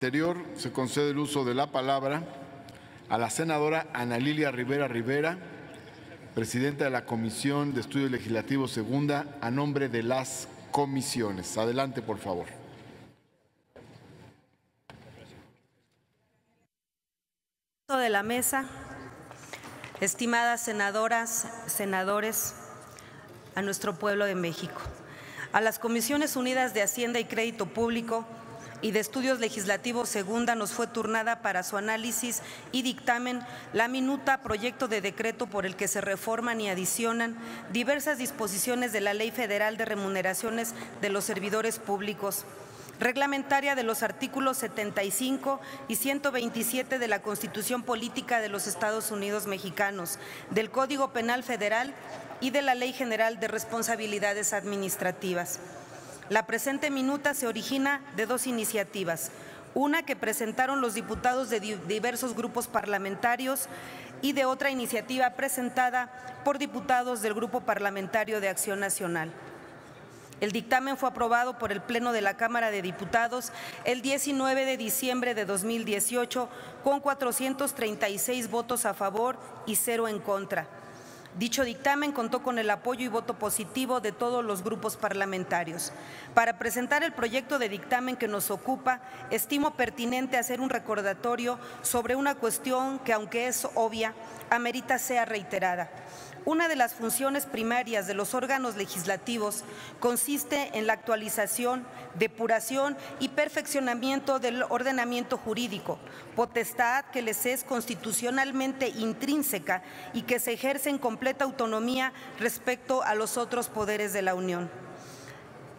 Anterior, se concede el uso de la palabra a la senadora Ana Lilia Rivera Rivera, presidenta de la Comisión de Estudios Legislativos Segunda, a nombre de las comisiones. Adelante, por favor. De la mesa, estimadas senadoras, senadores, a nuestro pueblo de México, a las Comisiones Unidas de Hacienda y Crédito Público y de Estudios Legislativos Segunda nos fue turnada para su análisis y dictamen la minuta proyecto de decreto por el que se reforman y adicionan diversas disposiciones de la Ley Federal de Remuneraciones de los Servidores Públicos, reglamentaria de los artículos 75 y 127 de la Constitución Política de los Estados Unidos Mexicanos, del Código Penal Federal y de la Ley General de Responsabilidades Administrativas. La presente minuta se origina de dos iniciativas, una que presentaron los diputados de diversos grupos parlamentarios y de otra iniciativa presentada por diputados del Grupo Parlamentario de Acción Nacional. El dictamen fue aprobado por el Pleno de la Cámara de Diputados el 19 de diciembre de 2018 con 436 votos a favor y 0 en contra. Dicho dictamen contó con el apoyo y voto positivo de todos los grupos parlamentarios. Para presentar el proyecto de dictamen que nos ocupa, estimo pertinente hacer un recordatorio sobre una cuestión que, aunque es obvia, amerita sea reiterada. Una de las funciones primarias de los órganos legislativos consiste en la actualización, depuración y perfeccionamiento del ordenamiento jurídico, potestad que les es constitucionalmente intrínseca y que se ejerce en completa autonomía respecto a los otros poderes de la Unión.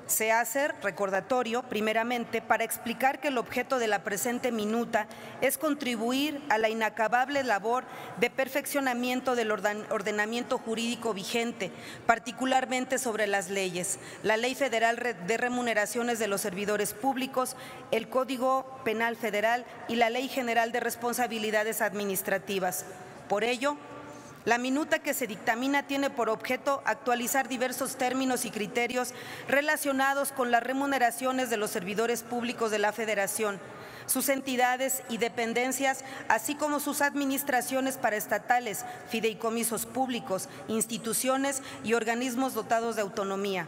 Se hace recordatorio, primeramente, para explicar que el objeto de la presente minuta es contribuir a la inacabable labor de perfeccionamiento del ordenamiento jurídico vigente, particularmente sobre las leyes, la Ley Federal de Remuneraciones de los Servidores Públicos, el Código Penal Federal y la Ley General de Responsabilidades Administrativas. Por ello, la minuta que se dictamina tiene por objeto actualizar diversos términos y criterios relacionados con las remuneraciones de los servidores públicos de la Federación, sus entidades y dependencias, así como sus administraciones paraestatales, fideicomisos públicos, instituciones y organismos dotados de autonomía,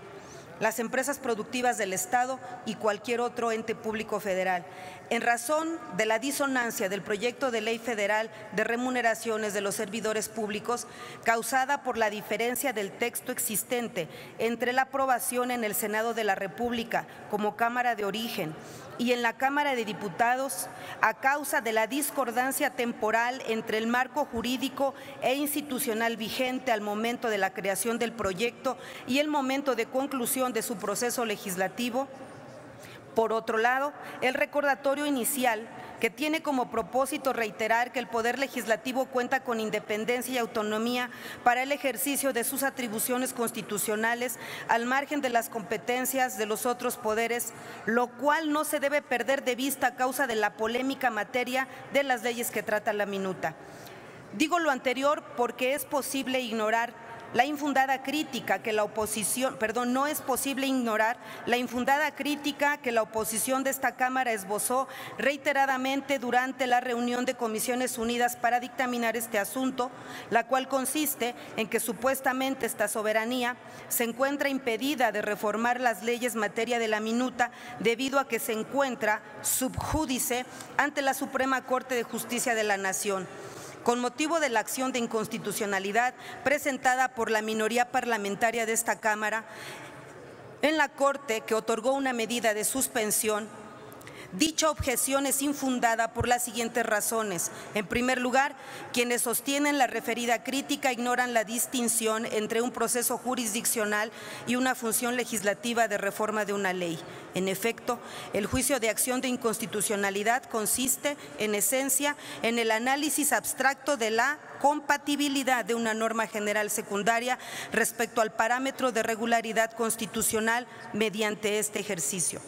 las empresas productivas del Estado y cualquier otro ente público federal. En razón de la disonancia del proyecto de Ley Federal de Remuneraciones de los Servidores Públicos, causada por la diferencia del texto existente entre la aprobación en el Senado de la República como Cámara de Origen y en la Cámara de Diputados, a causa de la discordancia temporal entre el marco jurídico e institucional vigente al momento de la creación del proyecto y el momento de conclusión de su proceso legislativo. Por otro lado, el recordatorio inicial, que tiene como propósito reiterar que el Poder Legislativo cuenta con independencia y autonomía para el ejercicio de sus atribuciones constitucionales al margen de las competencias de los otros poderes, lo cual no se debe perder de vista a causa de la polémica materia de las leyes que trata la minuta. Digo lo anterior porque es posible ignorar la infundada crítica que la oposición, no es posible ignorar la infundada crítica que la oposición de esta Cámara esbozó reiteradamente durante la reunión de Comisiones Unidas para dictaminar este asunto, la cual consiste en que supuestamente esta soberanía se encuentra impedida de reformar las leyes materia de la minuta debido a que se encuentra subjúdice ante la Suprema Corte de Justicia de la Nación. Con motivo de la acción de inconstitucionalidad presentada por la minoría parlamentaria de esta Cámara en la Corte, que otorgó una medida de suspensión, dicha objeción es infundada por las siguientes razones. En primer lugar, quienes sostienen la referida crítica ignoran la distinción entre un proceso jurisdiccional y una función legislativa de reforma de una ley. En efecto, el juicio de acción de inconstitucionalidad consiste, en esencia, en el análisis abstracto de la compatibilidad de una norma general secundaria respecto al parámetro de regularidad constitucional mediante este ejercicio.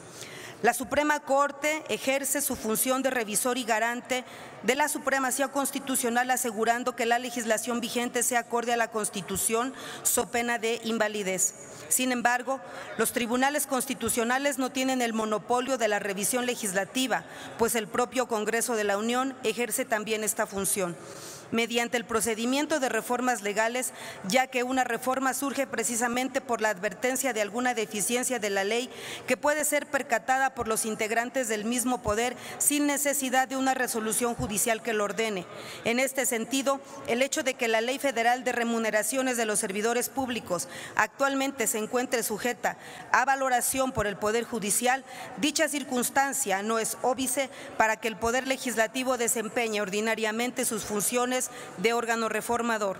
La Suprema Corte ejerce su función de revisor y garante de la supremacía constitucional, asegurando que la legislación vigente sea acorde a la Constitución, so pena de invalidez. Sin embargo, los tribunales constitucionales no tienen el monopolio de la revisión legislativa, pues el propio Congreso de la Unión ejerce también esta función mediante el procedimiento de reformas legales, ya que una reforma surge precisamente por la advertencia de alguna deficiencia de la ley que puede ser percatada por los integrantes del mismo poder sin necesidad de una resolución judicial que lo ordene. En este sentido, el hecho de que la Ley Federal de Remuneraciones de los Servidores Públicos actualmente se encuentre sujeta a valoración por el Poder Judicial, dicha circunstancia no es óbice para que el Poder Legislativo desempeñe ordinariamente sus funciones de órgano reformador.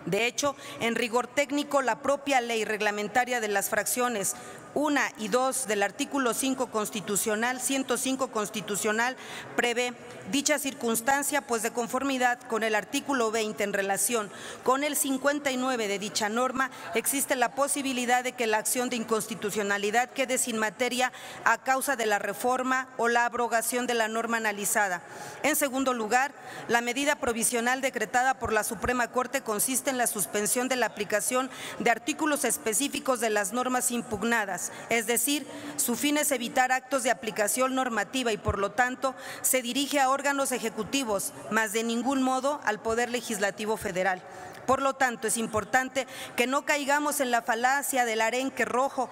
De hecho, en rigor técnico, la propia ley reglamentaria de las fracciones 1 y 2 del artículo 5 constitucional, 105 constitucional, prevé dicha circunstancia, pues de conformidad con el artículo 20 en relación con el 59 de dicha norma, existe la posibilidad de que la acción de inconstitucionalidad quede sin materia a causa de la reforma o la abrogación de la norma analizada. En segundo lugar, la medida provisional decretada por la Suprema Corte consiste en la suspensión de la aplicación de artículos específicos de las normas impugnadas, es decir, su fin es evitar actos de aplicación normativa y por lo tanto se dirige a órganos ejecutivos, mas de ningún modo al Poder Legislativo Federal. Por lo tanto, es importante que no caigamos en la falacia del arenque rojo,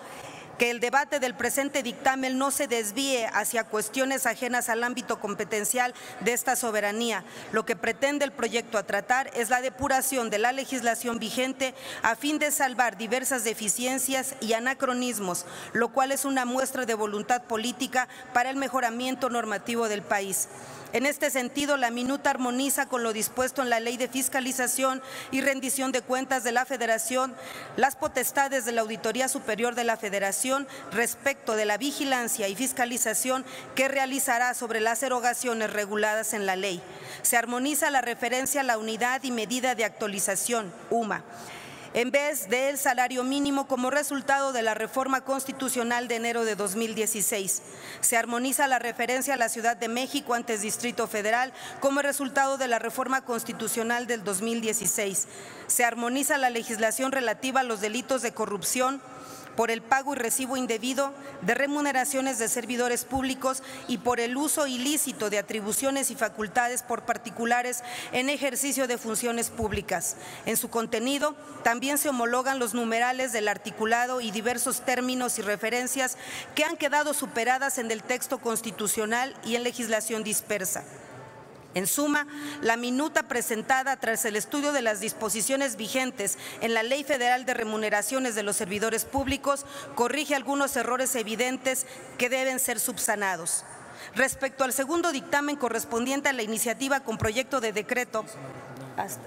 que el debate del presente dictamen no se desvíe hacia cuestiones ajenas al ámbito competencial de esta soberanía. Lo que pretende el proyecto a tratar es la depuración de la legislación vigente a fin de salvar diversas deficiencias y anacronismos, lo cual es una muestra de voluntad política para el mejoramiento normativo del país. En este sentido, la minuta armoniza con lo dispuesto en la Ley de Fiscalización y Rendición de Cuentas de la Federación, las potestades de la Auditoría Superior de la Federación respecto de la vigilancia y fiscalización que realizará sobre las erogaciones reguladas en la ley. Se armoniza la referencia a la unidad y medida de actualización, UMA, en vez del salario mínimo como resultado de la reforma constitucional de enero de 2016. Se armoniza la referencia a la Ciudad de México, antes Distrito Federal, como resultado de la reforma constitucional del 2016. Se armoniza la legislación relativa a los delitos de corrupción por el pago y recibo indebido de remuneraciones de servidores públicos y por el uso ilícito de atribuciones y facultades por particulares en ejercicio de funciones públicas. En su contenido, también se homologan los numerales del articulado y diversos términos y referencias que han quedado superadas en el texto constitucional y en legislación dispersa. En suma, la minuta presentada tras el estudio de las disposiciones vigentes en la Ley Federal de Remuneraciones de los Servidores Públicos corrige algunos errores evidentes que deben ser subsanados. Respecto al segundo dictamen correspondiente a la iniciativa con proyecto de decreto,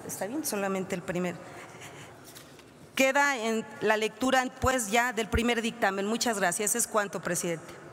¿está bien? Solamente el primero. Queda en la lectura, pues, ya del primer dictamen. Muchas gracias. Es cuanto, presidente.